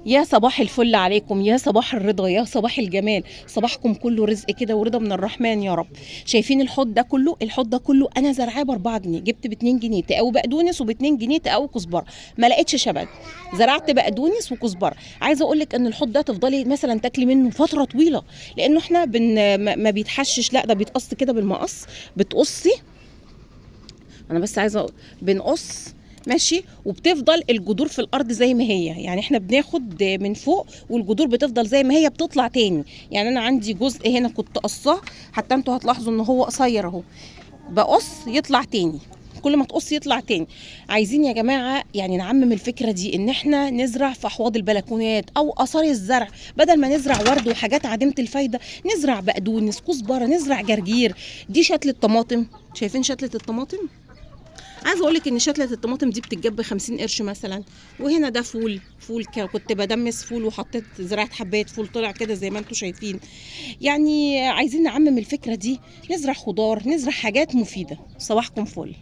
يا صباح الفل عليكم، يا صباح الرضا، يا صباح الجمال. صباحكم كله رزق كده ورضا من الرحمن يا رب. شايفين الحوض ده كله؟ الحوض ده كله انا زرعاه ب4 جنيه، جبت ب2 جنيه تقاوي بقدونس وب2 جنيه تقاوي كزبره. ما لقيتش شبت، زرعت بقدونس وكزبره. عايزه اقول لك ان الحوض ده تفضلي مثلا تاكلي منه فتره طويله، لانه احنا ما بيتحشش، لا ده بيتقص كده بالمقص. بتقصي، انا بس عايزه بنقص ماشي، وبتفضل الجذور في الارض زي ما هي. يعني احنا بناخد من فوق والجذور بتفضل زي ما هي، بتطلع تاني. يعني انا عندي جزء هنا كنت قصاه، حتى انتوا هتلاحظوا ان هو قصير اهو، بقص يطلع تاني، كل ما تقص يطلع تاني. عايزين يا جماعه يعني نعمم الفكره دي، ان احنا نزرع في احواض البلكونات او اثار الزرع، بدل ما نزرع ورد وحاجات عديمه الفايده. نزرع بقدونس، كزبره، نزرع جرجير. دي شتله طماطم، شايفين شتله الطماطم؟ عايزه اقول لك ان شتله الطماطم دي بتتجاب ب50 قرش مثلا. وهنا ده فول كنت بدمس فول وحطيت زرعت حبايه فول، طلع كده زي ما انتم شايفين. يعني عايزين نعمم الفكره دي، نزرع خضار، نزرع حاجات مفيده. صباحكم فل.